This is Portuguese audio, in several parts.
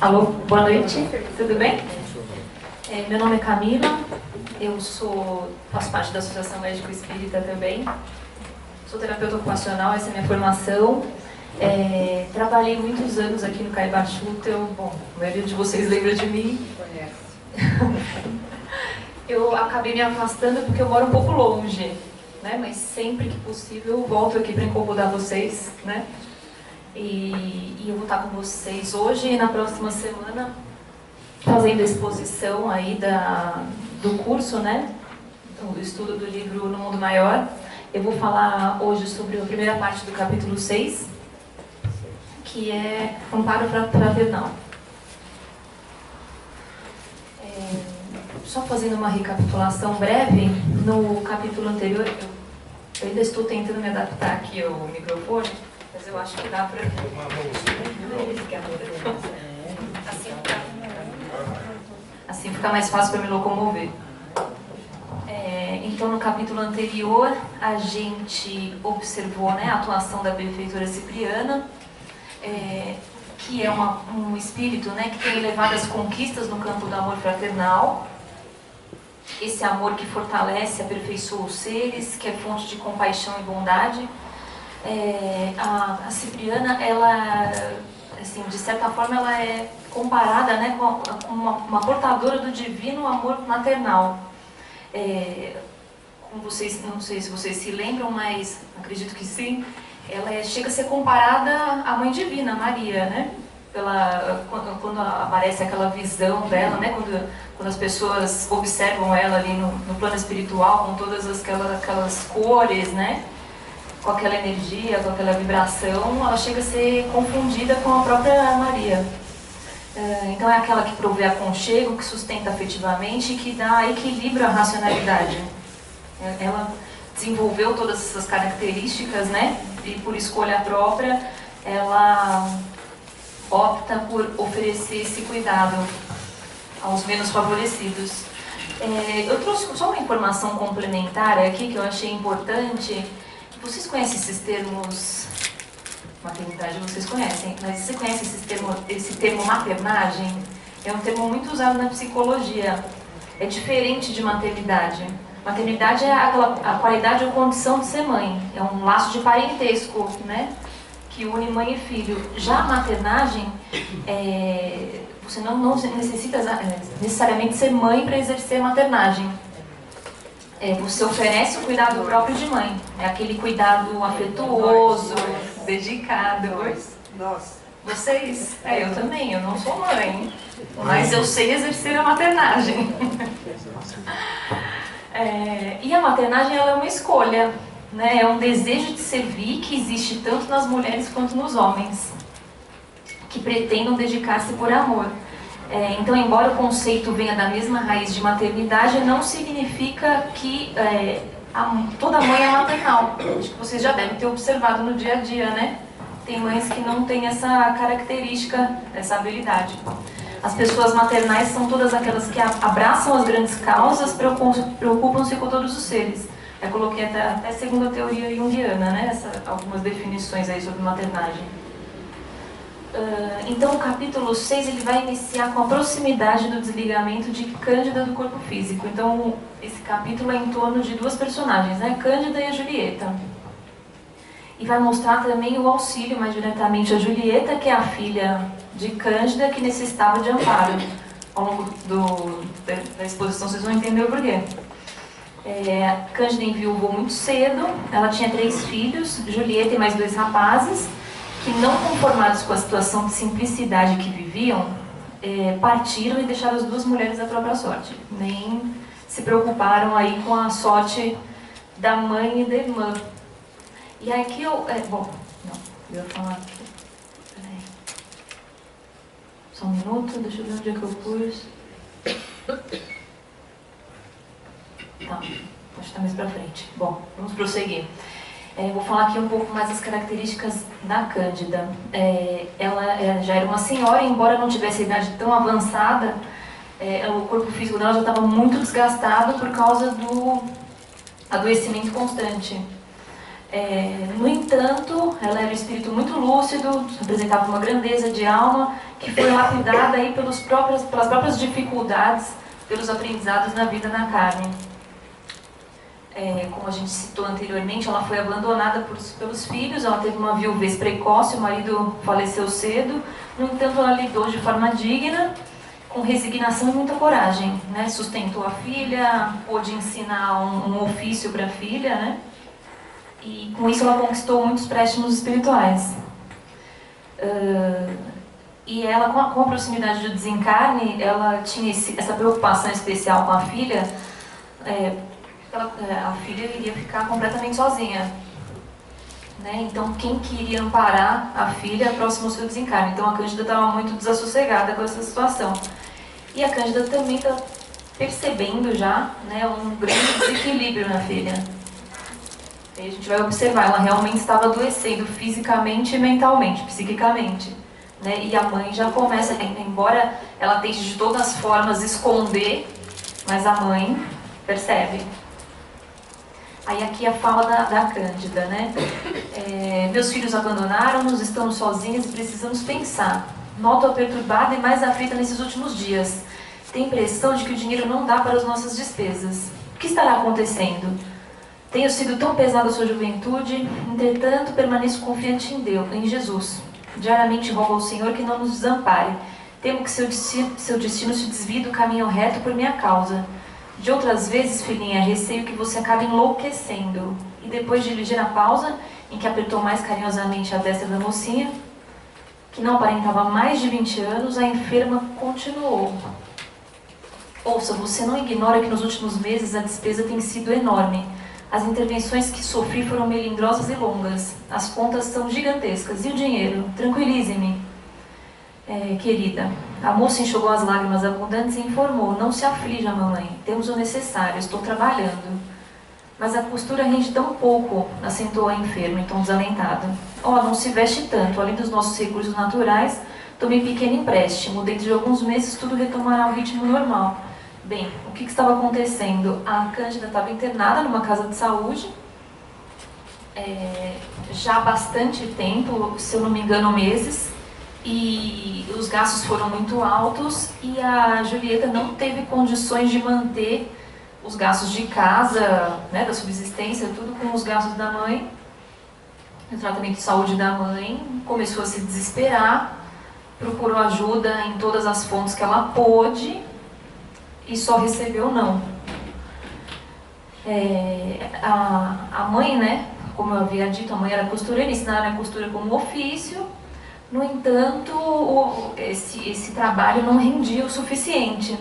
Alô, boa noite, tudo bem? Meu nome é Camila, faço parte da Associação Médico Espírita também. Sou terapeuta ocupacional, essa é a minha formação. Trabalhei muitos anos aqui no Caibar Schutel. Bom, a maioria de vocês lembra de mim. Eu acabei me afastando porque eu moro um pouco longe, né? Mas sempre que possível eu volto aqui para incomodar vocês, né? E eu vou estar com vocês hoje e na próxima semana fazendo a exposição aí do curso, né? Do estudo do livro No Mundo Maior. Eu vou falar hoje sobre a primeira parte do capítulo 6, que é Amparo Fraternal. Só fazendo uma recapitulação breve, no capítulo anterior, eu ainda estou tentando me adaptar aqui ao microfone, mas eu acho que dá para... Assim fica mais fácil para me locomover. Então, no capítulo anterior, a gente observou, né, a atuação da benfeitora Cipriana, que é um espírito, né, que tem elevado as conquistas no campo do amor fraternal. Esse amor que fortalece e aperfeiçoa os seres, que é fonte de compaixão e bondade. A Cipriana, ela, assim, de certa forma, ela é comparada, né, com uma portadora do divino amor maternal. Como vocês, não sei se vocês se lembram, mas acredito que sim, ela chega a ser comparada à Mãe Divina, Maria, né? Quando aparece aquela visão dela, né? Quando as pessoas observam ela ali no plano espiritual, com todas aquelas cores, né? Com aquela energia, com aquela vibração, ela chega a ser confundida com a própria Maria. Então é aquela que provê aconchego, que sustenta afetivamente e que dá equilíbrio à racionalidade. Ela desenvolveu todas essas características, né? E por escolha própria, ela opta por oferecer esse cuidado aos menos favorecidos. Eu trouxe só uma informação complementar aqui que eu achei importante. Vocês conhecem esses termos... Maternidade vocês conhecem, mas você conhece esse termo maternagem? É um termo muito usado na psicologia. É diferente de maternidade. Maternidade é a qualidade ou condição de ser mãe. É um laço de parentesco, né? Que une mãe e filho. Já a maternagem, você não necessita necessariamente ser mãe para exercer a maternagem. Você oferece o cuidado próprio de mãe. É aquele cuidado afetuoso, dedicado. Nós. Vocês? Eu também, eu não sou mãe, mas eu sei exercer a maternagem. E a maternagem, ela é uma escolha, né? É um desejo de servir que existe tanto nas mulheres quanto nos homens, que pretendam dedicar-se por amor. Então, embora o conceito venha da mesma raiz de maternidade, não significa que toda mãe é maternal. Acho que vocês já devem ter observado no dia a dia, né? Tem mães que não têm essa característica, essa habilidade. As pessoas maternais são todas aquelas que abraçam as grandes causas, preocupam-se com todos os seres. Eu coloquei até segundo a teoria junguiana, né? Algumas definições aí sobre maternagem. Então o capítulo 6 ele vai iniciar com a proximidade do desligamento de Cândida do corpo físico. Então esse capítulo é em torno de duas personagens, né? Cândida e a Julieta. E vai mostrar também o auxílio mais diretamente a Julieta, que é a filha de Cândida, que necessitava de amparo. Ao longo da exposição vocês vão entender o porquê. Cândida enviuvou muito cedo, ela tinha 3 filhos, Julieta e mais 2 rapazes, que não conformados com a situação de simplicidade que viviam, partiram e deixaram as 2 mulheres à própria sorte. Nem se preocuparam aí com a sorte da mãe e da irmã. E aqui eu ia falar aqui. Peraí. Só um minuto, deixa eu ver onde é que eu pus. Tá, acho que está mais pra frente. Bom, vamos prosseguir. Vou falar aqui um pouco mais das características da Cândida. Ela já era uma senhora, embora não tivesse idade tão avançada, o corpo físico dela já estava muito desgastado por causa do adoecimento constante. No entanto, ela era um espírito muito lúcido, apresentava uma grandeza de alma que foi lapidada aí pelas próprias dificuldades, pelos aprendizados na vida na carne. Como a gente citou anteriormente, ela foi abandonada pelos filhos, ela teve uma viuvez precoce, o marido faleceu cedo, no entanto ela lidou de forma digna, com resignação e muita coragem, né? Sustentou a filha, pôde ensinar um ofício para a filha, né? E com isso ela conquistou muitos préstimos espirituais. E ela, com a proximidade do desencarne, ela tinha essa preocupação especial com a filha. A filha iria ficar completamente sozinha, né? Então quem queria amparar a filha próximo ao seu desencarne? Então a Cândida estava muito desassossegada com essa situação. E a Cândida também está percebendo já, né, um grande desequilíbrio na filha. E a gente vai observar, ela realmente estava adoecendo fisicamente e mentalmente, psiquicamente, né? E a mãe já começa, embora ela tente de todas as formas esconder, mas a mãe percebe. Aí aqui a fala da Cândida, né? Meus filhos abandonaram-nos, estamos sozinhas e precisamos pensar. Noto-a perturbada e mais aflita nesses últimos dias. Tenho a impressão de que o dinheiro não dá para as nossas despesas. O que estará acontecendo? Tenho sido tão pesada a sua juventude, entretanto permaneço confiante em Deus, em Jesus. Diariamente rogo ao Senhor que não nos desampare. Temo que seu destino se desvie do caminho reto por minha causa. De outras vezes, filhinha, receio que você acabe enlouquecendo. E depois de ligeira pausa, em que apertou mais carinhosamente a destra da mocinha, que não aparentava mais de 20 anos, a enferma continuou. Ouça, você não ignora que nos últimos meses a despesa tem sido enorme. As intervenções que sofri foram melindrosas e longas. As contas são gigantescas. E o dinheiro? Tranquilize-me, querida. A moça enxugou as lágrimas abundantes e informou: não se aflija, mamãe. Temos o necessário, estou trabalhando. Mas a costura rende tão pouco, acentuou a enferma, em tom desalentado. Não se veste tanto. Além dos nossos recursos naturais, tomei pequeno empréstimo. Dentro de alguns meses tudo retomará o ritmo normal. Bem, o que estava acontecendo? A Cândida estava internada numa casa de saúde, já há bastante tempo, se eu não me engano, meses, e os gastos foram muito altos e a Julieta não teve condições de manter os gastos de casa, né, da subsistência, tudo com os gastos da mãe, o tratamento de saúde da mãe, começou a se desesperar, procurou ajuda em todas as fontes que ela pôde, e só recebeu não. A mãe, né, como eu havia dito, a mãe era costureira, ensinaram a costura como ofício. No entanto, esse trabalho não rendia o suficiente.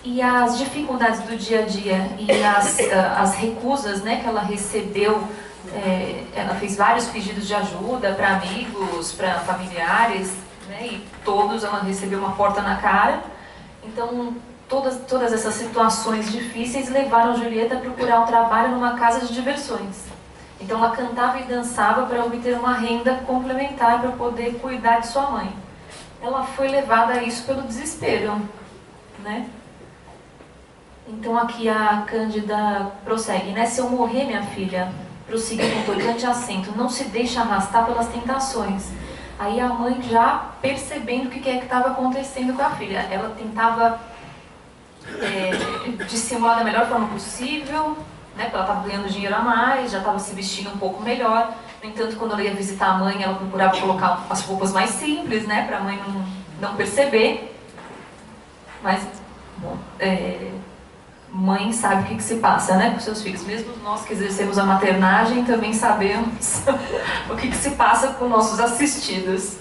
E as dificuldades do dia a dia e as recusas, né, que ela recebeu, ela fez vários pedidos de ajuda para amigos, para familiares, né, e todos ela recebeu uma porta na cara. Então, todas essas situações difíceis levaram Julieta a procurar um trabalho numa casa de diversões. Então ela cantava e dançava para obter uma renda complementar para poder cuidar de sua mãe. Ela foi levada a isso pelo desespero, né? Então aqui a Cândida prossegue, né? Se eu morrer, minha filha, prosseguiu com tocante acento, não se deixe arrastar pelas tentações. Aí a mãe já percebendo o que é que estava acontecendo com a filha. Ela tentava dissimular da melhor forma possível, né, porque ela estava ganhando dinheiro a mais, já estava se vestindo um pouco melhor. No entanto, quando ela ia visitar a mãe, ela procurava colocar as roupas mais simples, né, para a mãe não perceber. Mas, bom, mãe sabe o que se passa, né, com seus filhos. Mesmo nós que exercemos a maternagem também sabemos o que se passa com nossos assistidos.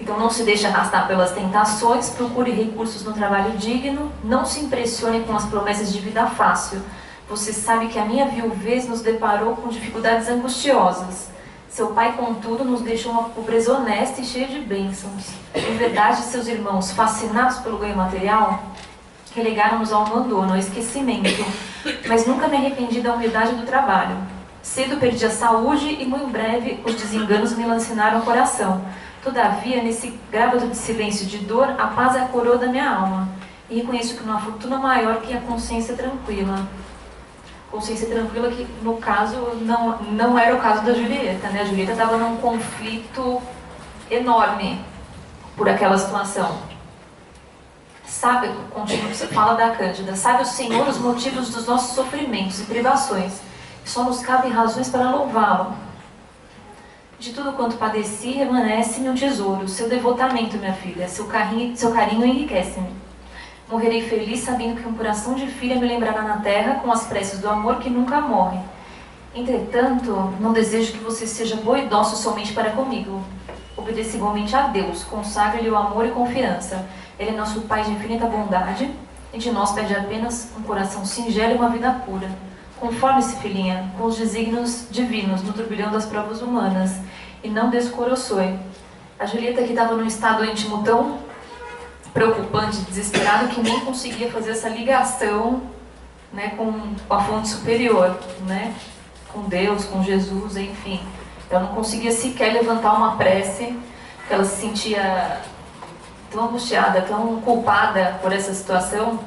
Então não se deixe arrastar pelas tentações, procure recursos no trabalho digno, não se impressione com as promessas de vida fácil. Você sabe que a minha viuvez nos deparou com dificuldades angustiosas. Seu pai, contudo, nos deixou uma pobreza honesta e cheia de bênçãos. Em verdade, seus irmãos, fascinados pelo ganho material, relegaram-nos ao abandono, ao esquecimento, mas nunca me arrependi da humildade do trabalho. Cedo perdi a saúde e muito breve os desenganos me lancinaram o coração. Todavia, nesse grávado de silêncio e de dor, a paz é a coroa da minha alma. E reconheço que não há fortuna maior que a consciência tranquila. Consciência tranquila que, no caso, não era o caso da Julieta, né? A Julieta estava num conflito enorme por aquela situação. Sabe, continua, você fala da Cândida, sabe o Senhor os motivos dos nossos sofrimentos e privações, e só nos cabem razões para louvá-lo. De tudo quanto padeci, remanesce-me um tesouro, seu devotamento, minha filha, seu carinho enriquece-me. Morrerei feliz sabendo que um coração de filha me lembrará na terra com as preces do amor que nunca morre. Entretanto, não desejo que você seja boa e dócil somente para comigo. Obedeça igualmente a Deus, consagre-lhe o amor e confiança. Ele é nosso Pai de infinita bondade, e de nós pede apenas um coração singelo e uma vida pura. Conforme-se, filhinha, com os desígnios divinos no turbilhão das provas humanas, e não descoroçoe. A Julieta, que estava num estado íntimo tão preocupante, desesperado, que nem conseguia fazer essa ligação, né, com a fonte superior, né, com Deus, com Jesus, enfim. Ela não conseguia sequer levantar uma prece, porque ela se sentia tão angustiada, tão culpada por essa situação,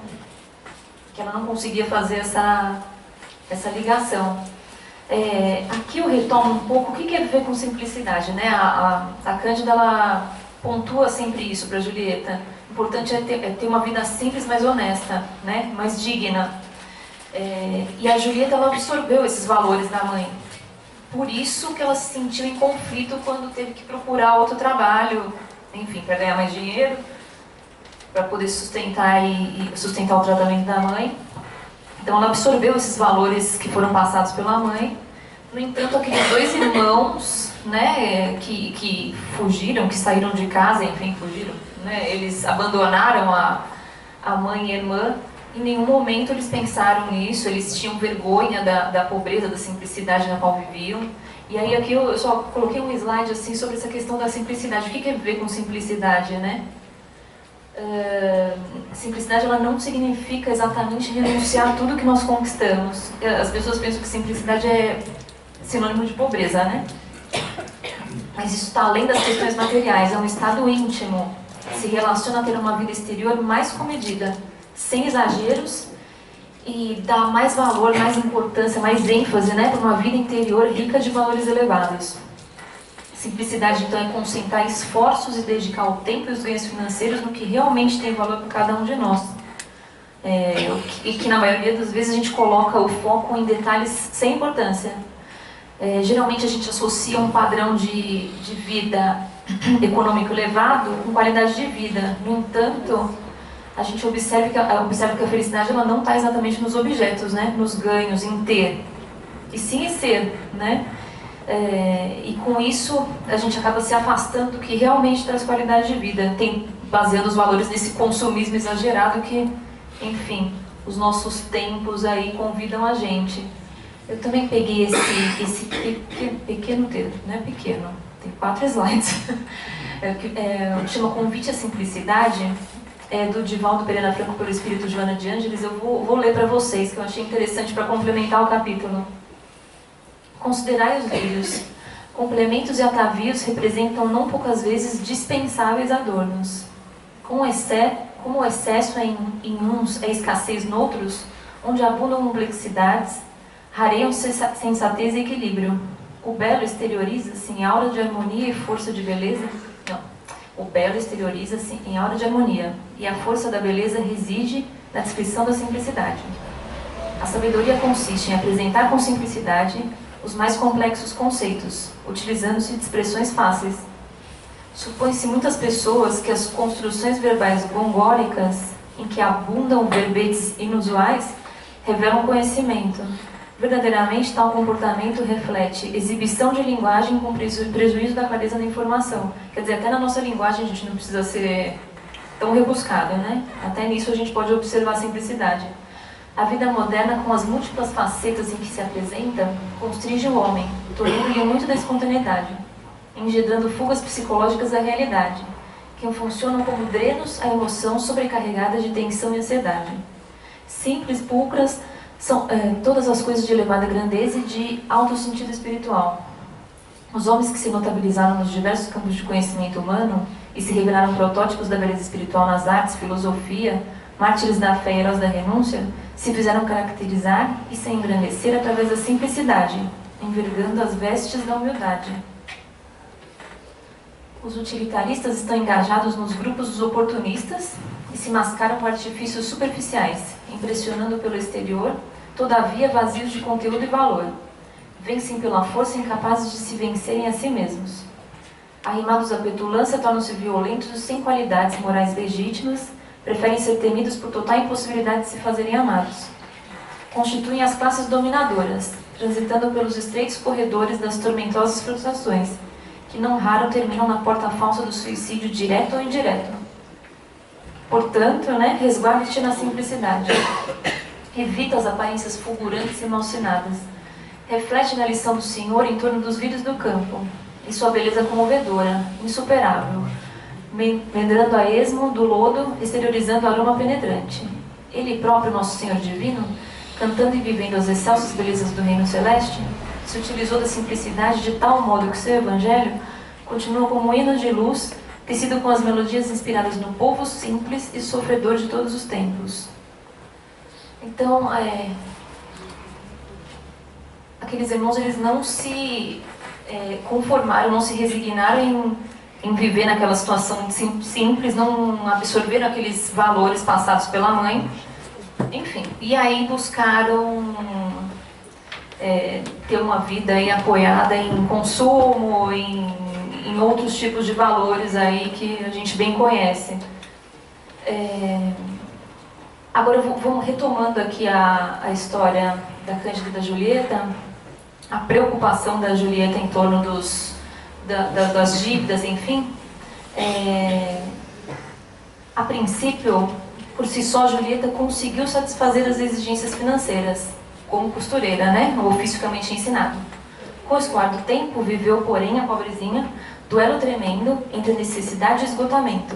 que ela não conseguia fazer essa ligação. Aqui eu retomo um pouco o que é viver com simplicidade, né? A Cândida, ela pontua sempre isso para a Julieta. O importante é ter uma vida simples, mas honesta, né? Mais digna. E a Julieta, ela absorveu esses valores da mãe. Por isso que ela se sentiu em conflito quando teve que procurar outro trabalho, enfim, para ganhar mais dinheiro, para poder sustentar e sustentar o tratamento da mãe. Então ela absorveu esses valores que foram passados pela mãe. No entanto, aqueles dois irmãos, né, que fugiram, que saíram de casa, enfim, fugiram, né, eles abandonaram a mãe e a irmã. Em nenhum momento eles pensaram nisso, eles tinham vergonha da pobreza, da simplicidade na qual viviam. E aí aqui eu só coloquei um slide assim sobre essa questão da simplicidade. O que é viver com simplicidade, né? Simplicidade, ela não significa exatamente renunciar a tudo que nós conquistamos. As pessoas pensam que simplicidade é sinônimo de pobreza, né? Mas isso está além das questões materiais, é um estado íntimo. Se relaciona a ter uma vida exterior mais comedida, sem exageros, e dá mais valor, mais importância, mais ênfase, né, para uma vida interior rica de valores elevados. Simplicidade, então, é concentrar esforços e dedicar o tempo e os ganhos financeiros no que realmente tem valor para cada um de nós. E que na maioria das vezes a gente coloca o foco em detalhes sem importância. Geralmente a gente associa um padrão de vida econômico elevado com qualidade de vida. No entanto, a gente observa que a felicidade, ela não está exatamente nos objetos, né? Nos ganhos, em ter, e sim em ser, né? E com isso a gente acaba se afastando do que realmente traz qualidade de vida, baseando os valores nesse consumismo exagerado que, enfim, os nossos tempos aí convidam a gente. Eu também peguei esse pequeno texto, não é pequeno, tem 4 slides, chama Convite à Simplicidade, do Divaldo Pereira Franco, pelo Espírito Joana de Ângeles. Eu vou ler para vocês, que eu achei interessante para complementar o capítulo. Considerai os lírios. Complementos e atavios representam não poucas vezes dispensáveis adornos. Como o excesso em uns é escassez noutros, onde abundam complexidades, rareiam sensatez e equilíbrio. O belo exterioriza-se em aura de harmonia e força de beleza. O belo exterioriza-se em aura de harmonia, e a força da beleza reside na descrição da simplicidade. A sabedoria consiste em apresentar com simplicidade os mais complexos conceitos, utilizando-se de expressões fáceis. Supõe-se muitas pessoas que as construções verbais gongóricas, em que abundam verbetes inusuais, revelam conhecimento. Verdadeiramente, tal comportamento reflete exibição de linguagem com prejuízo da clareza da informação. Quer dizer, até na nossa linguagem a gente não precisa ser tão rebuscado, né? Até nisso a gente pode observar a simplicidade. A vida moderna, com as múltiplas facetas em que se apresenta, constringe o homem, tornando-lhe muito da espontaneidade, engendrando fugas psicológicas da realidade, que funcionam como drenos à emoção sobrecarregada de tensão e ansiedade. Simples, pulcras, são todas as coisas de elevada grandeza e de alto sentido espiritual. Os homens que se notabilizaram nos diversos campos de conhecimento humano e se revelaram protótipos da beleza espiritual nas artes, filosofia, mártires da fé e heróis da renúncia, se fizeram caracterizar e se engrandecer através da simplicidade, envergando as vestes da humildade. Os utilitaristas estão engajados nos grupos dos oportunistas e se mascaram com artifícios superficiais, impressionando pelo exterior, todavia vazios de conteúdo e valor. Vencem pela força incapazes de se vencerem a si mesmos. Arrimados à petulância, tornam-se violentos e sem qualidades morais legítimas, preferem ser temidos por total impossibilidade de se fazerem amados. Constituem as classes dominadoras, transitando pelos estreitos corredores das tormentosas frustrações, que não raro terminam na porta falsa do suicídio direto ou indireto. Portanto, resguarda-te na simplicidade. Evita as aparências fulgurantes e malsinadas. Reflete na lição do Senhor em torno dos vidros do campo, e sua beleza comovedora, insuperável, medrando a esmo do lodo, exteriorizando o aroma penetrante. Ele próprio, nosso Senhor Divino, cantando e vivendo as excelsas belezas do reino celeste, se utilizou da simplicidade de tal modo que seu evangelho continua como um hino de luz, tecido com as melodias inspiradas no povo simples e sofredor de todos os tempos. Então, aqueles irmãos, eles não se conformaram, não se resignaram em viver naquela situação simples, não absorveram aqueles valores passados pela mãe, enfim. E aí buscaram ter uma vida aí apoiada em consumo, em outros tipos de valores aí que a gente bem conhece. Agora vamos retomando aqui a história da Cândida e da Julieta, a preocupação da Julieta em torno das dívidas, enfim. A princípio, por si só, Julieta conseguiu satisfazer as exigências financeiras, como costureira, o ofício que a mãe tinha ensinado. Com o escoar do tempo, viveu, porém, a pobrezinha, duelo tremendo entre necessidade e esgotamento.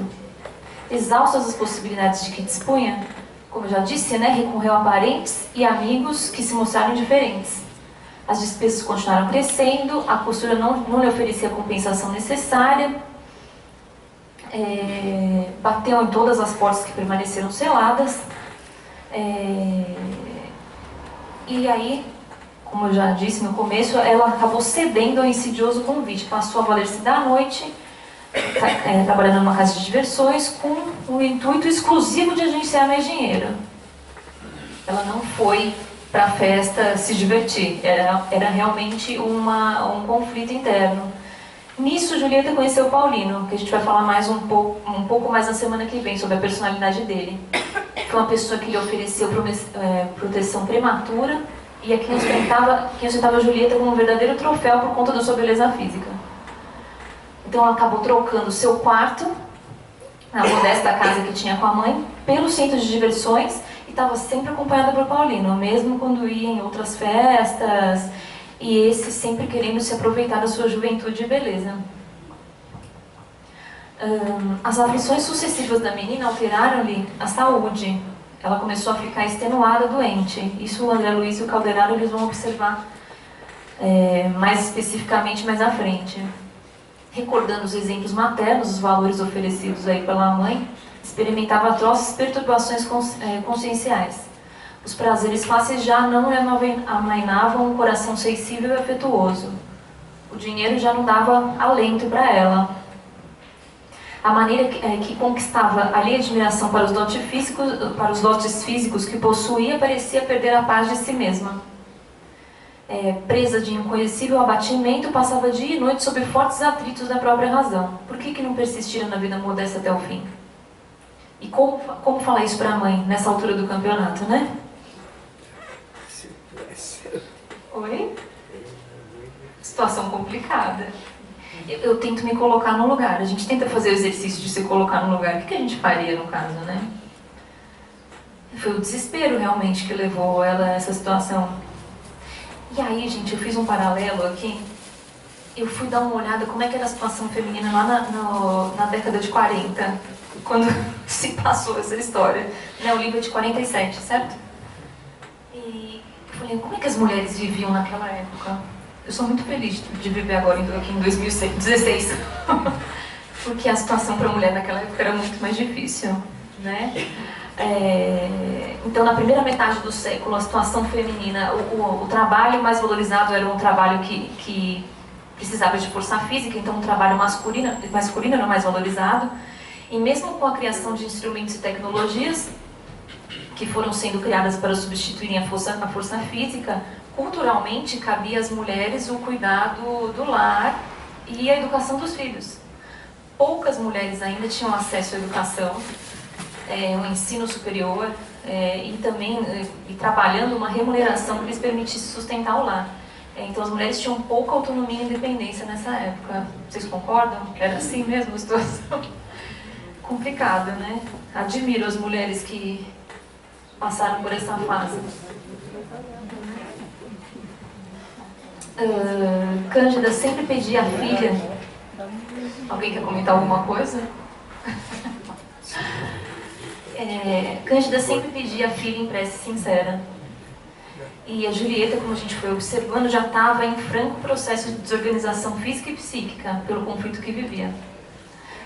Exaustas as possibilidades de que dispunha, como eu já disse, recorreu a parentes e amigos que se mostraram indiferentes. As despesas continuaram crescendo, a costura não lhe oferecia a compensação necessária, bateu em todas as portas que permaneceram seladas, e aí, como eu já disse no começo, ela acabou cedendo ao insidioso convite, passou a valer-se da noite, trabalhando numa casa de diversões, com o intuito exclusivo de agenciar mais dinheiro. Ela não foi para a festa se divertir, era realmente um conflito interno. Nisso, Julieta conheceu Paulino, que a gente vai falar mais um pouco mais na semana que vem, sobre a personalidade dele. Foi uma pessoa que lhe ofereceu proteção prematura e a quem ostentava Julieta como um verdadeiro troféu por conta da sua beleza física. Então ela acabou trocando seu quarto, na modesta casa que tinha com a mãe, pelo centro de diversões, e estava sempre acompanhada por Paulino, mesmo quando ia em outras festas, e esse sempre querendo se aproveitar da sua juventude e beleza. As aflições sucessivas da menina alteraram-lhe a saúde. Ela começou a ficar extenuada, doente. Isso o André Luiz e o Calderaro eles vão observar mais especificamente mais à frente. Recordando os exemplos maternos, os valores oferecidos aí pela mãe, experimentava atrozes perturbações conscienciais. Os prazeres fáceis já não amainavam um coração sensível e afetuoso. O dinheiro já não dava alento para ela. A maneira que conquistava ali admiração para os dotes físicos que possuía parecia perder a paz de si mesma. Presa de inconhecível abatimento, passava dia e noite sob fortes atritos da própria razão. Por que não persistira na vida modesta até o fim? E como falar isso para a mãe nessa altura do campeonato, Oi? Situação complicada. Eu tento me colocar no lugar. A gente tenta fazer o exercício de se colocar no lugar. O que a gente faria no caso, Foi o desespero realmente que levou ela a essa situação. E aí, gente, eu fiz um paralelo aqui. Eu fui dar uma olhada como é que era a situação feminina lá na década de 40, quando se passou essa história. O livro é de 47, certo? E eu falei, como é que as mulheres viviam naquela época? Eu sou muito feliz de viver agora aqui em 2016, porque a situação para a mulher naquela época era muito mais difícil, Então, na primeira metade do século, a situação feminina, o trabalho mais valorizado era um trabalho que precisava de força física, então o trabalho masculino era mais valorizado. E mesmo com a criação de instrumentos e tecnologias que foram sendo criadas para substituírem a força física, culturalmente cabia às mulheres o cuidado do lar e a educação dos filhos. Poucas mulheres ainda tinham acesso à educação, ao ensino superior e também trabalhando uma remuneração que lhes permitisse sustentar o lar. Então as mulheres tinham pouca autonomia e independência nessa época. Vocês concordam? Era assim mesmo a situação? Complicado, né? Admiro as mulheres que passaram por essa fase. Cândida sempre pedia à filha... Alguém quer comentar alguma coisa? Cândida sempre pedia à filha em prece sincera. E a Julieta, como a gente foi observando, já estava em franco processo de desorganização física e psíquica pelo conflito que vivia.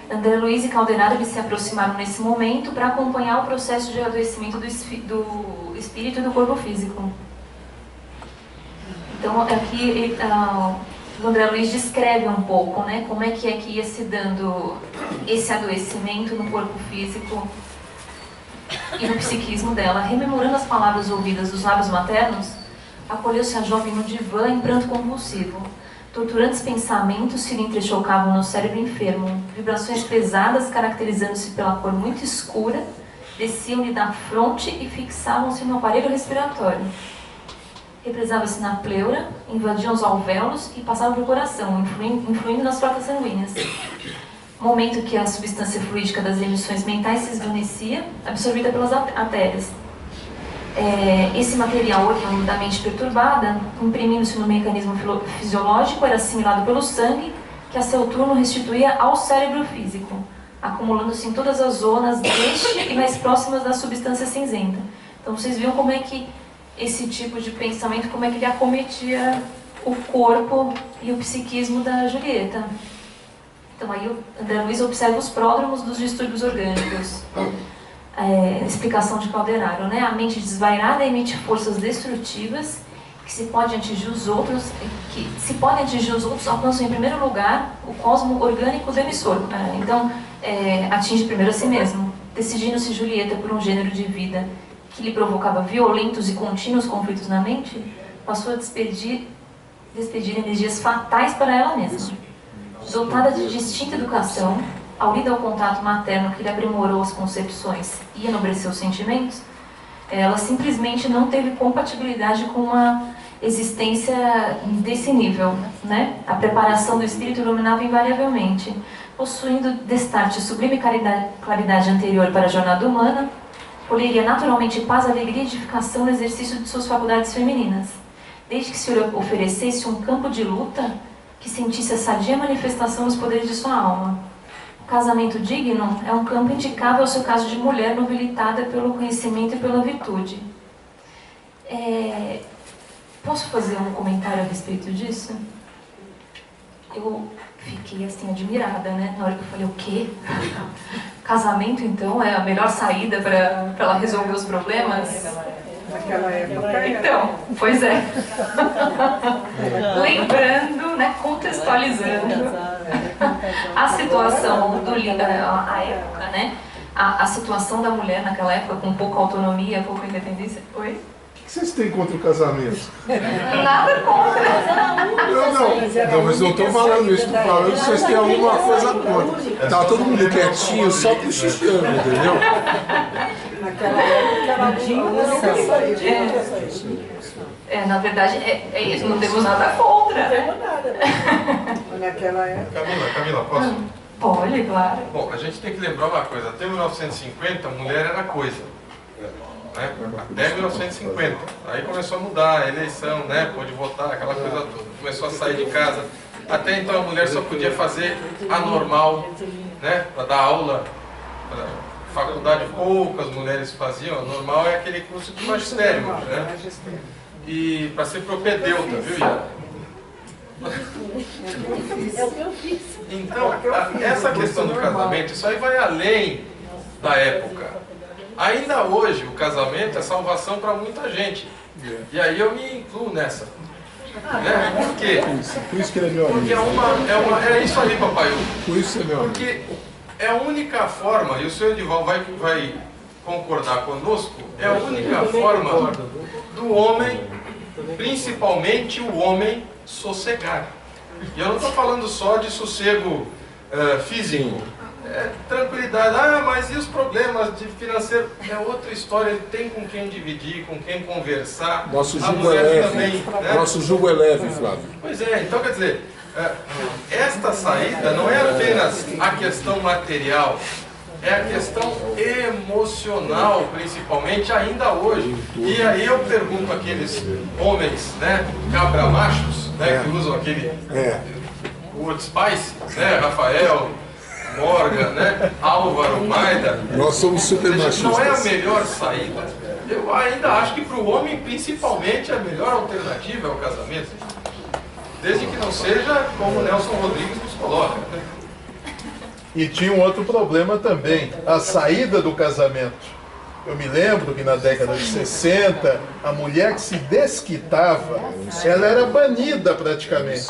André Luiz e Caldenaro se aproximaram nesse momento para acompanhar o processo de adoecimento do espírito e do corpo físico. Então, aqui o André Luiz descreve um pouco, né, como é que ia se dando esse adoecimento no corpo físico e no psiquismo dela. Rememorando as palavras ouvidas dos lábios maternos, acolheu-se a jovem no divã em pranto convulsivo. Torturantes pensamentos se lhe entrechocavam no cérebro enfermo. Vibrações pesadas, caracterizando-se pela cor muito escura, desciam-lhe da fronte e fixavam-se no aparelho respiratório. Represava-se na pleura, invadiam os alvéolos e passavam pelo coração, influindo nas trocas sanguíneas. Momento que a substância fluídica das emissões mentais se esvanecia, absorvida pelas artérias. Esse material oriundo da mente perturbada, imprimindo-se no mecanismo fisiológico, era assimilado pelo sangue, que a seu turno restituía ao cérebro físico, acumulando-se em todas as zonas deste e mais próximas da substância cinzenta. Então vocês viram como é que esse tipo de pensamento, como é que ele acometia o corpo e o psiquismo da Julieta. Então aí o André Luiz observa os pródromos dos distúrbios orgânicos. Explicação de Calderaro, né? A mente desvairada emite forças destrutivas que se podem atingir os outros, alcançam em primeiro lugar o cosmo orgânico do emissor. Então, atinge primeiro a si mesmo. Decidindo-se Julieta por um gênero de vida que lhe provocava violentos e contínuos conflitos na mente, passou a despedir energias fatais para ela mesma. Dotada de distinta educação, aurida ao contato materno que lhe aprimorou as concepções e enobreceu os sentimentos, ela simplesmente não teve compatibilidade com uma existência desse nível, né? A preparação do espírito iluminava invariavelmente. Possuindo destarte sublime claridade anterior para a jornada humana, colheria naturalmente paz, alegria e edificação no exercício de suas faculdades femininas, desde que se lhe oferecesse um campo de luta que sentisse a sadia manifestação dos poderes de sua alma. O casamento digno é um campo indicável ao seu caso de mulher nobilitada pelo conhecimento e pela virtude. Posso fazer um comentário a respeito disso? Eu fiquei assim admirada, né? Na hora que eu falei, o quê? Casamento, então, é a melhor saída para ela resolver os problemas? Naquela época. Então, pois é. Lembrando, né, contextualizando a situação do livro, a época, né? A situação da mulher naquela época, com pouca autonomia, pouca independência. Oi? O que vocês têm contra o casamento? Nada contra. Não, mas não estou falando isso, estou falando que vocês têm alguma coisa contra. Tá todo mundo quietinho, só cochichando, entendeu? Naquela época ela tinha na verdade, é isso, não temos nada contra. Não temos nada. Naquela época. Camila, posso? Pode, claro. Bom, a gente tem que lembrar uma coisa, até 1950 a mulher era coisa. Né? Até 1950. Aí começou a mudar a eleição, né? Pôde votar, aquela coisa toda. Começou a sair de casa. Até então a mulher só podia fazer a normal, né? Para dar aula. Faculdade poucas mulheres faziam, a normal é aquele curso de magistério, né? E para ser propedeuta, viu, Iara? É o que eu fiz. Então, essa questão do casamento, isso aí vai além da época. Ainda hoje, o casamento é salvação para muita gente. E aí eu me incluo nessa. Né? Por quê? Por isso que ele é meu amigo. Porque é isso aí, papai. Por isso é meu amigo. Porque é a única forma, e o senhor Edival vai concordar conosco, é a única forma do homem, principalmente o homem, sossegar. E eu não estou falando só de sossego físico, tranquilidade. Ah, mas e os problemas de financeiro? É outra história, ele tem com quem dividir, com quem conversar. Nosso jugo é leve, também, né? Nosso jugo é leve, Flávio. Pois é, então quer dizer, esta saída não é apenas a questão material, é a questão emocional, principalmente ainda hoje. E aí eu pergunto àqueles homens, né, cabra-machos, né, que usam aquele Wood Spice, né, Rafael, Morgan, né, Álvaro, Maida. Nós somos super machistas. Não é a melhor saída. Eu ainda acho que para o homem, principalmente, a melhor alternativa é o casamento. Desde que não seja como o Nelson Rodrigues nos coloca. E tinha um outro problema também, a saída do casamento. Eu me lembro que na década de 60, a mulher que se desquitava, ela era banida praticamente.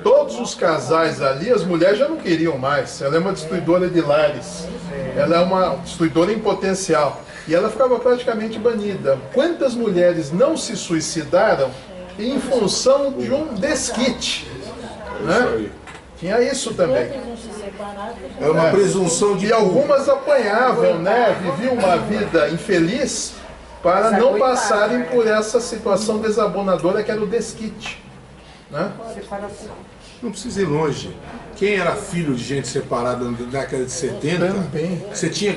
Todos os casais ali, as mulheres já não queriam mais. Ela é uma destruidora de lares. Ela é uma destruidora em potencial. E ela ficava praticamente banida. Quantas mulheres não se suicidaram em função de um desquite? Né? Tinha isso também. É uma presunção de... E algumas apanhavam, né? Viviam uma vida infeliz para não passarem por essa situação desabonadora que era o desquite. Né? Não precisa ir longe. Quem era filho de gente separada na década de 70, Também.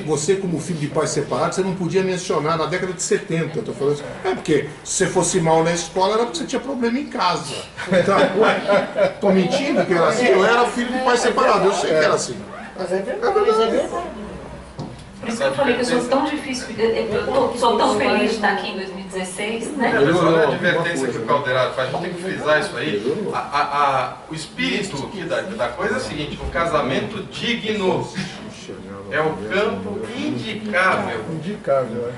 você como filho de pai separado, você não podia mencionar na década de 70. Eu tô falando assim, porque se você fosse mal na escola era porque você tinha problema em casa. Então, ué, tô mentindo que era assim? Eu era filho de pai separado, eu sei que era assim. Mas é verdade. Por isso que eu falei que eu sou tão difícil, sou tão feliz de estar aqui em 2016, né? Só uma advertência que o Calderaro faz, a gente tem que frisar isso aí. O espírito aqui da coisa é o seguinte: o casamento digno é o campo indicável Indicável,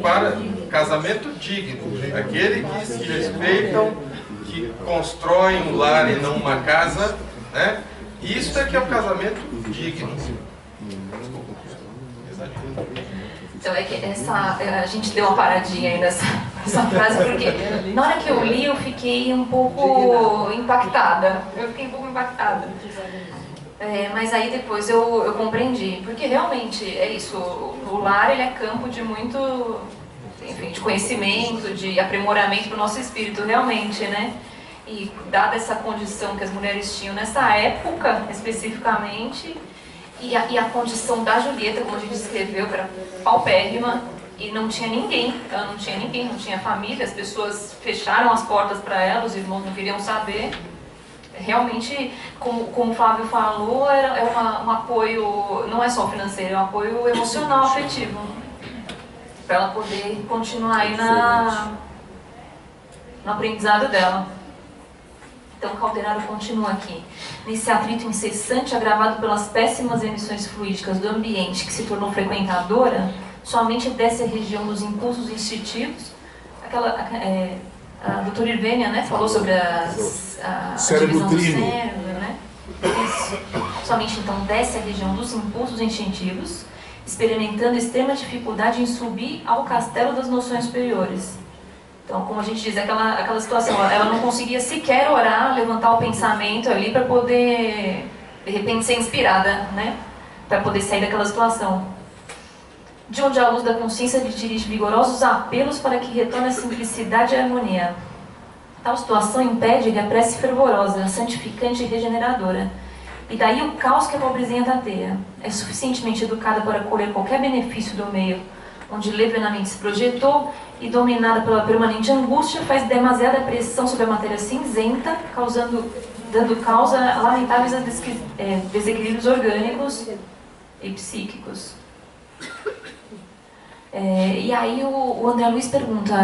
para casamento digno. Aquele que se respeitam, que constroem um lar e não uma casa, né? Isso é que é o casamento digno. Então é que a gente deu uma paradinha aí nessa frase, porque na hora que eu li eu fiquei um pouco impactada. Mas aí depois eu compreendi, porque realmente é isso, o lar ele é campo de muito, enfim, de conhecimento, de aprimoramento do nosso espírito, realmente, né? E dada essa condição que as mulheres tinham nessa época, especificamente, e a condição da Julieta, como a gente descreveu, era paupérrima, e não tinha ninguém, ela não tinha ninguém, não tinha família, as pessoas fecharam as portas para ela, os irmãos não queriam saber. Realmente, como o Flávio falou, é um apoio, não é só financeiro, é um apoio emocional, afetivo, para ela poder continuar aí no aprendizado dela. Então, Calderaro continua aqui. Nesse atrito incessante, agravado pelas péssimas emissões fluídicas do ambiente que se tornou frequentadora, somente desce a região dos impulsos instintivos. A doutora Irvênia, né, falou sobre a divisão do cérebro, né? Isso. Somente então desce a região dos impulsos instintivos, experimentando extrema dificuldade em subir ao castelo das noções superiores. Então, como a gente diz, aquela situação, ela não conseguia sequer orar, levantar o pensamento ali para poder, de repente, ser inspirada, né? Para poder sair daquela situação. De onde a luz da consciência lhe dirige vigorosos apelos para que retorne a simplicidade e a harmonia. Tal situação impede que a prece fervorosa, santificante e regeneradora. E daí o caos que a pobrezinha tateia. É suficientemente educada para colher qualquer benefício do meio, onde levianamente se projetou, e dominada pela permanente angústia, faz demasiada pressão sobre a matéria cinzenta, dando causa a lamentáveis desequilíbrios orgânicos e psíquicos. E aí o André Luiz pergunta,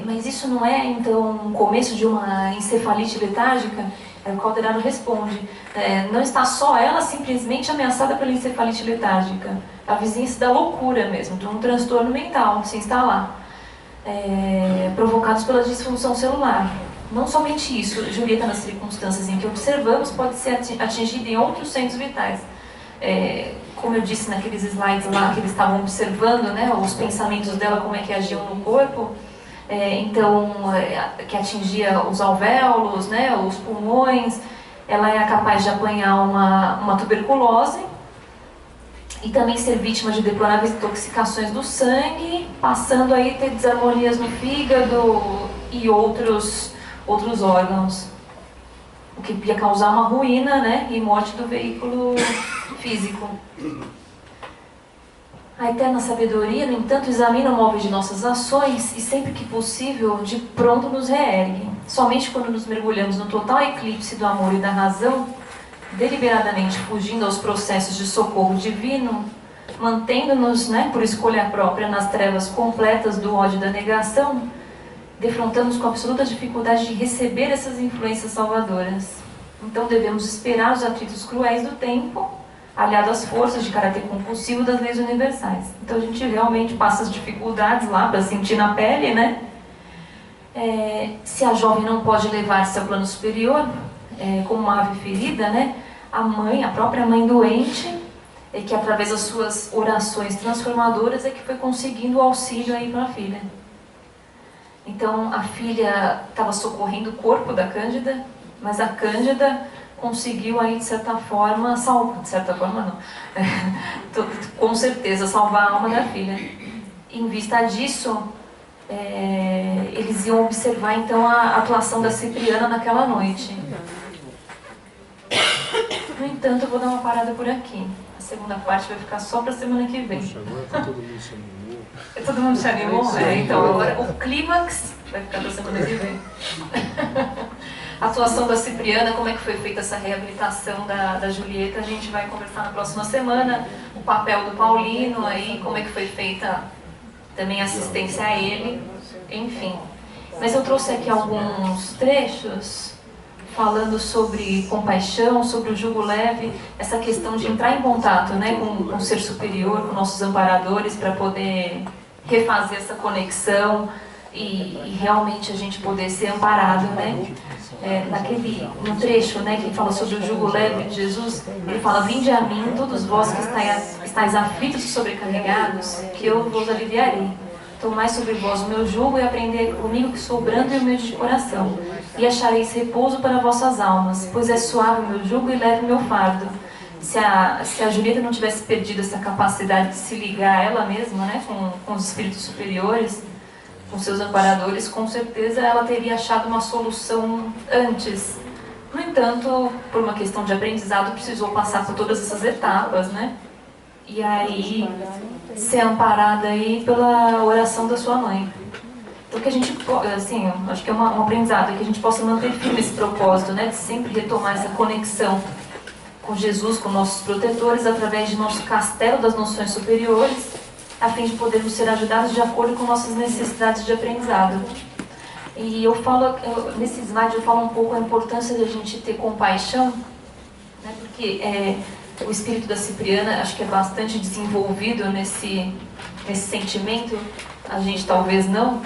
mas isso não é então um começo de uma encefalite letárgica? O Calderaro responde, não está só ela simplesmente ameaçada pela encefalite letárgica, a vizinhança da loucura mesmo, de um transtorno mental se instalar, provocados pela disfunção celular. não somente isso, Julieta, nas circunstâncias em que observamos, pode ser atingida em outros centros vitais. Como eu disse naqueles slides lá que eles estavam observando, né, os pensamentos dela, como é que agiam no corpo, que atingia os alvéolos, né, os pulmões. Ela é capaz de apanhar uma tuberculose e também ser vítima de deploráveis intoxicações do sangue, passando aí a ter desarmonias no fígado e outros órgãos, o que ia causar uma ruína, né, e morte do veículo físico. A eterna sabedoria, no entanto, examina o móvel de nossas ações e, sempre que possível, de pronto nos reergue. Somente quando nos mergulhamos no total eclipse do amor e da razão, deliberadamente fugindo aos processos de socorro divino, mantendo-nos, né, por escolha própria, nas trevas completas do ódio e da negação, defrontamos com absoluta dificuldade de receber essas influências salvadoras. Então devemos esperar os atritos cruéis do tempo, aliado às forças de caráter compulsivo das leis universais. Então a gente realmente passa as dificuldades lá para sentir na pele, né? Se a jovem não pode levar-se ao plano superior, como uma ave ferida, né? A própria mãe doente, que através das suas orações transformadoras que foi conseguindo o auxílio aí para a filha. Então a filha estava socorrendo o corpo da Cândida, mas a Cândida conseguiu aí de certa forma com certeza salvar a alma da filha. Em vista disso, eles iam observar então a atuação da Cipriana naquela noite. No entanto, eu vou dar uma parada por aqui. A segunda parte vai ficar só para a semana que vem. Poxa, agora tá todo mundo se animou. Todo mundo se animou? Então agora o clímax vai ficar para a semana que vem. A atuação da Cipriana, como é que foi feita essa reabilitação da Julieta, a gente vai conversar na próxima semana. O papel do Paulino aí, como é que foi feita também a assistência a ele, enfim. Mas eu trouxe aqui alguns trechos falando sobre compaixão, sobre o jugo leve, essa questão de entrar em contato, né, com o ser superior, com nossos amparadores, para poder refazer essa conexão e realmente a gente poder ser amparado, né? No trecho, né, que fala sobre o jugo leve de Jesus, ele fala: vinde a mim, todos vós que estáis aflitos e sobrecarregados, que eu vos aliviarei. Tomai sobre vós o meu jugo e aprendei comigo, que sou brando e humilde de coração, e achareis repouso para vossas almas, pois é suave o meu jugo e leve o meu fardo. Se a Julieta não tivesse perdido essa capacidade de se ligar a ela mesma, né, com os espíritos superiores, com seus amparadores, com certeza ela teria achado uma solução antes. No entanto, por uma questão de aprendizado, precisou passar por todas essas etapas, né? E aí ser amparada aí pela oração da sua mãe. Então que a gente, assim, acho que é um aprendizado, que a gente possa manter firme esse propósito, né, de sempre retomar essa conexão com Jesus, com nossos protetores, através de nosso castelo das noções superiores, a fim de podermos ser ajudados de acordo com nossas necessidades de aprendizado. E nesse slide eu falo um pouco a importância de a gente ter compaixão, né, porque o espírito da Cipriana acho que é bastante desenvolvido nesse sentimento, a gente talvez não.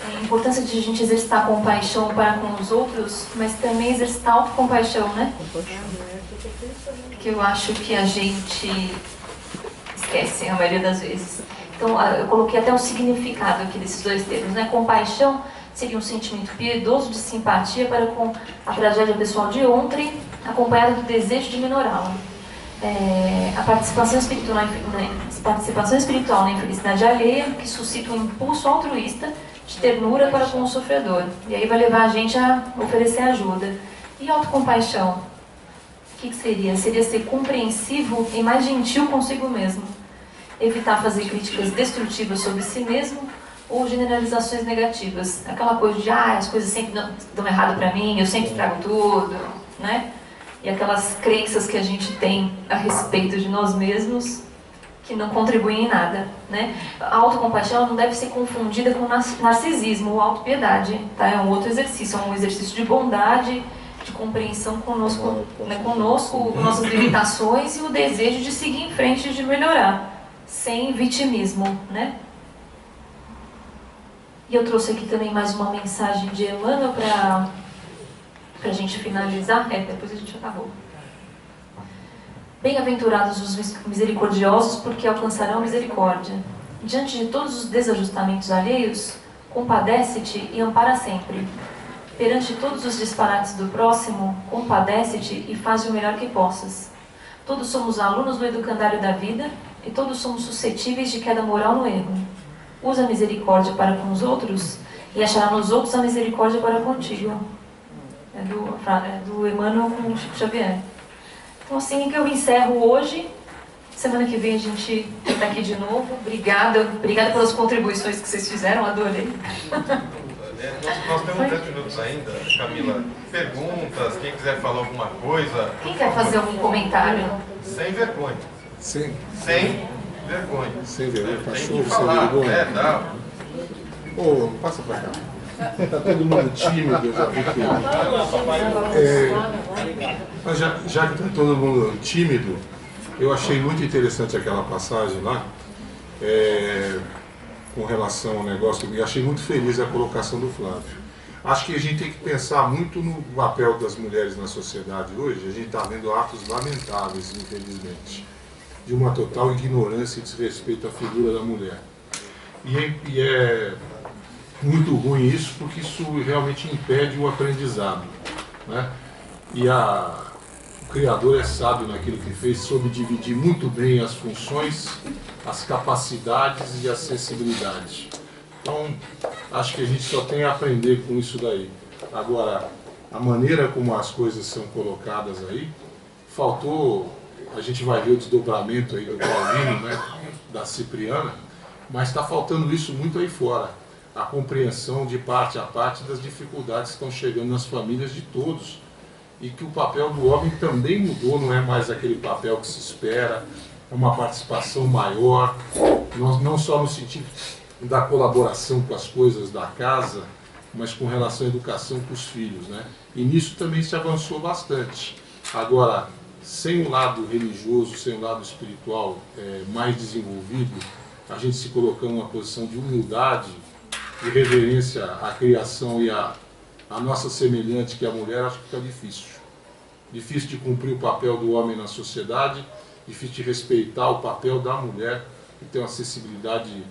A importância de a gente exercitar compaixão para com os outros, mas também exercitar autocompaixão, né? Que eu acho que a gente esquece a maioria das vezes. Então, eu coloquei até um significado aqui desses dois termos, né? Compaixão seria um sentimento piedoso de simpatia para com a tragédia pessoal de ontem, acompanhado do desejo de minorá-la. A participação espiritual na infelicidade alheia, que suscita um impulso altruísta de ternura para com o sofredor. E aí vai levar a gente a oferecer ajuda. E autocompaixão? O que seria? Seria ser compreensivo e mais gentil consigo mesmo. Evitar fazer críticas destrutivas sobre si mesmo ou generalizações negativas. Aquela coisa de, as coisas sempre dão errado para mim, eu sempre trago tudo, né? E aquelas crenças que a gente tem a respeito de nós mesmos que não contribuem em nada, né? A autocompaixão não deve ser confundida com narcisismo ou autopiedade, tá? É um outro exercício, é um exercício de bondade, de compreensão conosco, né? Com nossas limitações e o desejo de seguir em frente e de melhorar, sem vitimismo, né? E eu trouxe aqui também mais uma mensagem de Emmanuel para a gente finalizar. Depois a gente acabou. Bem-aventurados os misericordiosos, porque alcançarão misericórdia. Diante de todos os desajustamentos alheios, compadece-te e ampara sempre. Perante todos os disparates do próximo, compadece-te e faz o melhor que possas. Todos somos alunos do educandário da vida e todos somos suscetíveis de queda moral no erro. Usa a misericórdia para com os outros e achará nos outros a misericórdia para contigo. É do Emmanuel com Chico Xavier. Então assim que eu encerro hoje. Semana que vem a gente está aqui de novo. Obrigada pelas contribuições que vocês fizeram, adorei. Nós temos 10 minutos ainda, Camila. Perguntas, quem quiser falar alguma coisa. Quem quer fazer algum comentário? Sem vergonha. Sim. Sem vergonha. Sem vergonha, Tem cachorro, que sem falar, vergonha. dá. Ô, passa pra cá. Tá todo mundo tímido, eu já vi que... Mas já que tá todo mundo tímido, eu achei muito interessante aquela passagem lá, com relação ao negócio, e achei muito feliz a colocação do Flávio. Acho que a gente tem que pensar muito no papel das mulheres na sociedade hoje. A gente está vendo atos lamentáveis, infelizmente, de uma total ignorância e desrespeito à figura da mulher. E é muito ruim isso, porque isso realmente impede o aprendizado, né? E o Criador é sábio naquilo que fez, soube dividir muito bem as funções, as capacidades e a sensibilidade. Então, acho que a gente só tem a aprender com isso daí. Agora, a maneira como as coisas são colocadas aí, faltou, a gente vai ver o desdobramento aí do Paulino, né, da Cipriana, mas está faltando isso muito aí fora. A compreensão de parte a parte das dificuldades que estão chegando nas famílias de todos. E que o papel do homem também mudou, não é mais aquele papel que se espera, é uma participação maior, não só no sentido da colaboração com as coisas da casa, mas com relação à educação com os filhos, né? E nisso também se avançou bastante. Agora, sem o lado religioso, sem o lado espiritual mais desenvolvido, a gente se colocando numa posição de humildade e reverência à criação e a nossa semelhante, que é a mulher, acho que fica difícil. Difícil de cumprir o papel do homem na sociedade, difícil de respeitar o papel da mulher, que tem uma acessibilidade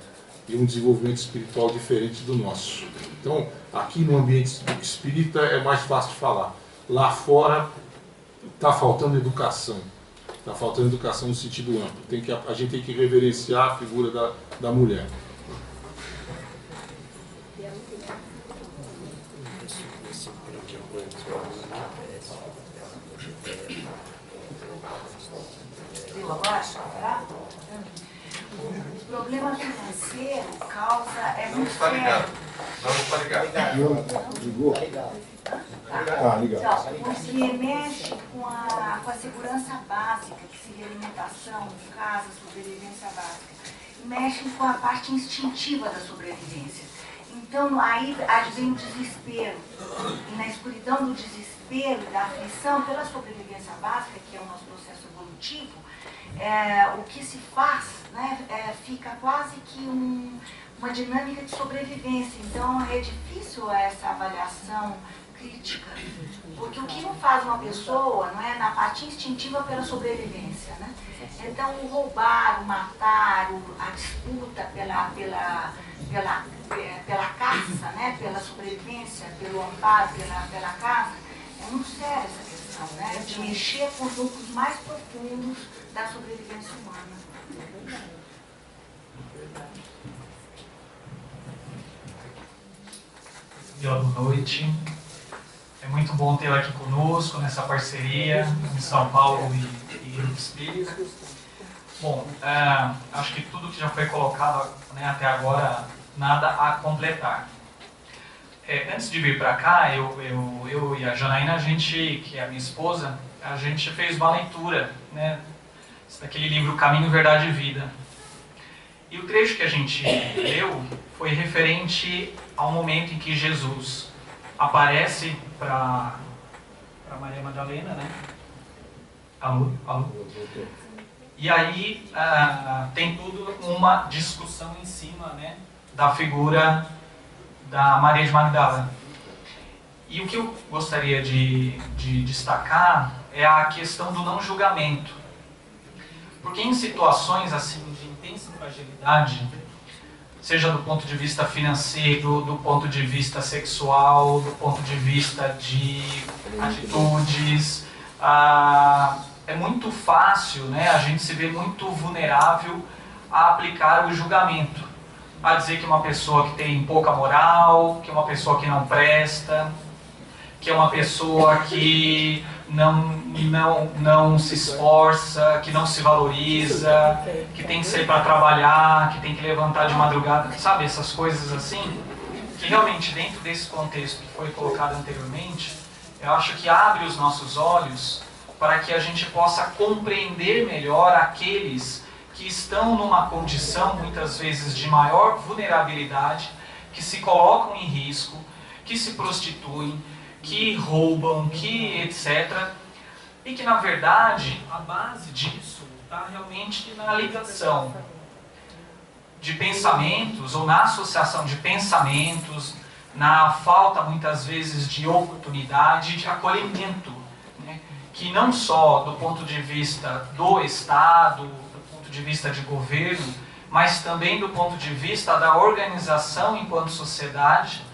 e um desenvolvimento espiritual diferente do nosso. Então, aqui no ambiente espírita é mais fácil de falar. Lá fora está faltando educação. Está faltando educação no sentido amplo. A gente tem que reverenciar a figura da mulher. O problema financeiro causa Não está ligado. Não está ligado. Não, ligou? Legal. Porque mexe com a segurança básica, que seria alimentação, casa, sobrevivência básica. E mexe com a parte instintiva da sobrevivência. Então aí vem o desespero. E na escuridão do desespero e da aflição pela sobrevivência básica, que é o nosso processo evolutivo, o que se faz, né, fica quase que uma dinâmica de sobrevivência. Então é difícil essa avaliação crítica, porque o que não faz uma pessoa, não é, na parte instintiva pela sobrevivência, né? Então o roubar, o matar, a disputa pela caça, né, pela sobrevivência, pelo amparo, pela caça, é muito séria essa questão, né, de mexer com os núcleos mais profundos da sobrevivência humana. Boa noite. É muito bom tê-la aqui conosco, nessa parceria em São Paulo e Grupo Espírita. Bom, acho que tudo que já foi colocado, né, até agora, nada a completar. Antes de vir para cá, eu e a Janaína, a gente, que é a minha esposa, a gente fez uma leitura, né, daquele livro Caminho, Verdade e Vida. E o trecho que a gente leu foi referente ao momento em que Jesus aparece para Maria Madalena, né? Alô? E aí tem tudo uma discussão em cima, né, da figura da Maria de Magdala. E o que eu gostaria de destacar é a questão do não julgamento. Porque em situações assim de intensa fragilidade, seja do ponto de vista financeiro, do ponto de vista sexual, do ponto de vista de atitudes, é muito fácil, né, a gente se vê muito vulnerável a aplicar o julgamento, a dizer que uma pessoa que tem pouca moral, que é uma pessoa que não presta, que é uma pessoa que não se esforça, que não se valoriza, que tem que sair para trabalhar, que tem que levantar de madrugada, sabe, essas coisas assim, que realmente dentro desse contexto que foi colocado anteriormente, eu acho que abre os nossos olhos para que a gente possa compreender melhor aqueles que estão numa condição muitas vezes de maior vulnerabilidade, que se colocam em risco, que se prostituem, que roubam, que etc. E que, na verdade, a base disso está realmente na ligação de pensamentos, ou na associação de pensamentos, na falta, muitas vezes, de oportunidade, de acolhimento, né? Que não só do ponto de vista do Estado, do ponto de vista de governo, mas também do ponto de vista da organização enquanto sociedade,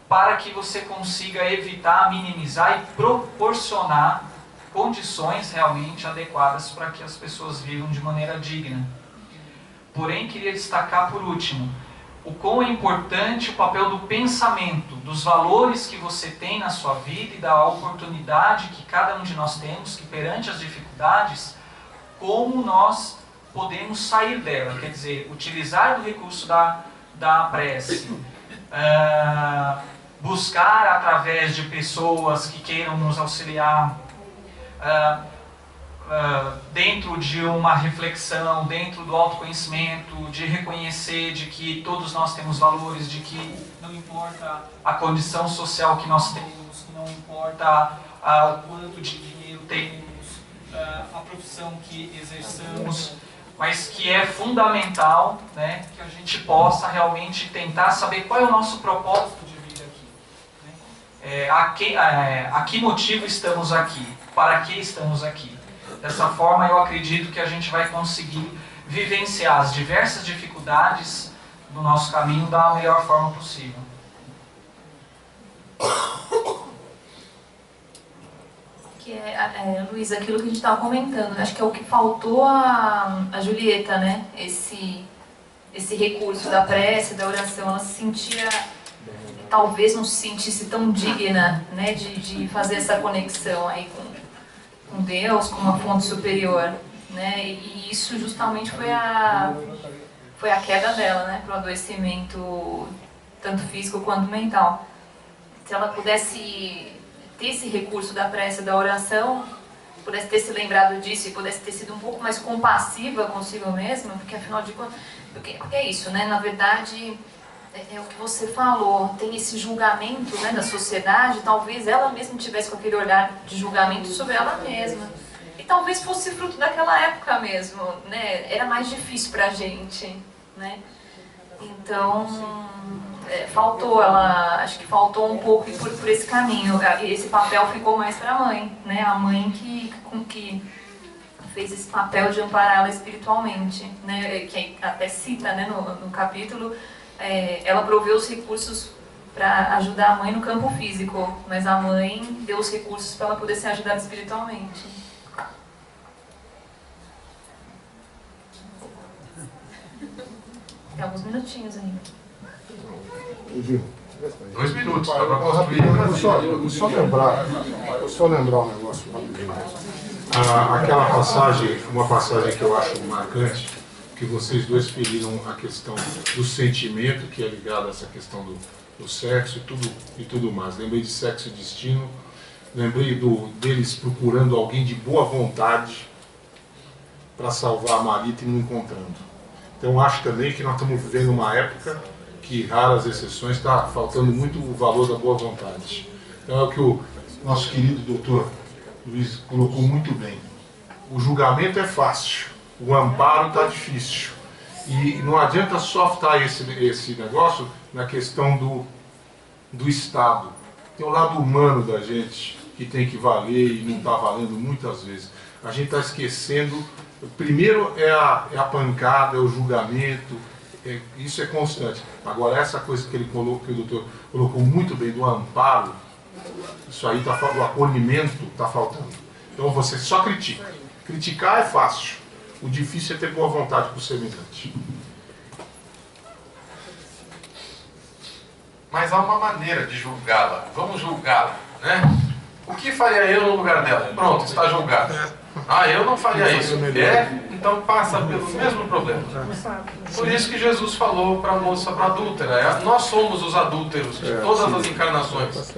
para que você consiga evitar, minimizar e proporcionar condições realmente adequadas para que as pessoas vivam de maneira digna. Porém, queria destacar por último, o quão é importante o papel do pensamento, dos valores que você tem na sua vida e da oportunidade que cada um de nós temos, que perante as dificuldades, como nós podemos sair dela, quer dizer, utilizar do recurso da prece, buscar através de pessoas que queiram nos auxiliar, dentro de uma reflexão, dentro do autoconhecimento, de reconhecer de que todos nós temos valores, de que não importa a condição social que nós temos, que não importa o quanto de dinheiro temos, a profissão que exerçamos, mas que é fundamental, né, que a gente possa realmente tentar saber qual é o nosso propósito de vida aqui. A que motivo estamos aqui? Para que estamos aqui? Dessa forma, eu acredito que a gente vai conseguir vivenciar as diversas dificuldades do nosso caminho da melhor forma possível. Que Luiz, aquilo que a gente estava comentando, né? Acho que é o que faltou a Julieta, né? Esse recurso da prece, da oração, ela se sentia, talvez não se sentisse tão digna, né? De fazer essa conexão aí com Deus, com uma fonte superior, né? E isso justamente foi a queda dela, né? Para o adoecimento tanto físico quanto mental. Se ela pudesse ter esse recurso da prece, da oração, pudesse ter se lembrado disso e pudesse ter sido um pouco mais compassiva consigo mesma, porque afinal de contas, porque é isso, né? Na verdade, é o que você falou, tem esse julgamento, né, da sociedade, talvez ela mesma tivesse com aquele olhar de julgamento sobre ela mesma. E talvez fosse fruto daquela época mesmo, né? Era mais difícil pra gente, né? Então, faltou, acho que faltou um pouco por esse caminho. Esse papel ficou mais para a mãe, né? A mãe que fez esse papel de ampará-la espiritualmente, né? Que até cita, né, no capítulo, ela proveu os recursos para ajudar a mãe no campo físico, mas a mãe deu os recursos para ela poder ser ajudada espiritualmente. Tem alguns minutinhos ainda. 2 minutos para construir. Vou só lembrar um negócio. Aquela passagem, uma passagem que eu acho marcante, que vocês dois feriram a questão do sentimento, que é ligado a essa questão do sexo e tudo mais. Lembrei de Sexo e Destino, lembrei deles procurando alguém de boa vontade para salvar a Marita e não encontrando. Então acho também que nós estamos vivendo uma época que, raras exceções, está faltando muito o valor da boa vontade. Então é o que o nosso querido doutor Luiz colocou muito bem. O julgamento é fácil, o amparo está difícil. E não adianta só estar esse negócio na questão do Estado. Tem o lado humano da gente, que tem que valer e não está valendo muitas vezes. A gente está esquecendo, primeiro é a pancada, é o julgamento, isso é constante. Agora, essa coisa que ele colocou, que o doutor colocou muito bem, do amparo, isso aí está faltando, o acolhimento está faltando. Então você só critica. Criticar é fácil, o difícil é ter boa vontade com o semelhante. Mas há uma maneira de julgá-la. Vamos julgá-la, né? O que faria eu no lugar dela? Pronto, está julgado. Ah, eu não faria isso. Então passa pelo mesmo problema. Por isso que Jesus falou para a moça, para a adúltera. Nós somos os adúlteros de todas as encarnações.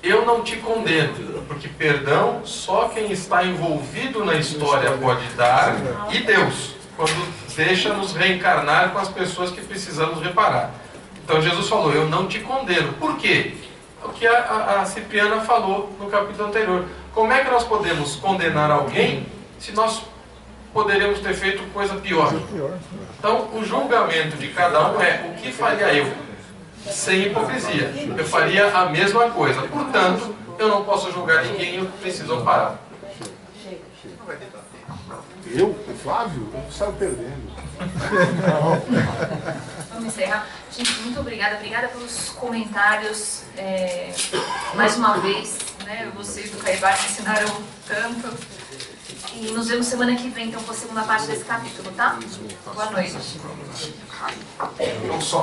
Eu não te condeno, porque perdão só quem está envolvido na história pode dar, e Deus, quando deixa nos reencarnar com as pessoas que precisamos reparar. Então Jesus falou, eu não te condeno. Por quê? O que a Cipriana falou no capítulo anterior. Como é que nós podemos condenar alguém se nós poderíamos ter feito coisa pior? Então o julgamento de cada um é o que faria eu, sem hipocrisia. Eu faria a mesma coisa. Portanto, eu não posso julgar ninguém, eu preciso amparar. Eu? O Flávio? Eu saio perdendo. Vamos encerrar. Gente, muito obrigada. Obrigada pelos comentários. Mais uma vez, né, vocês do Caibá me ensinaram tanto. E nos vemos semana que vem, então, com a segunda parte desse capítulo, tá? Boa noite. Não só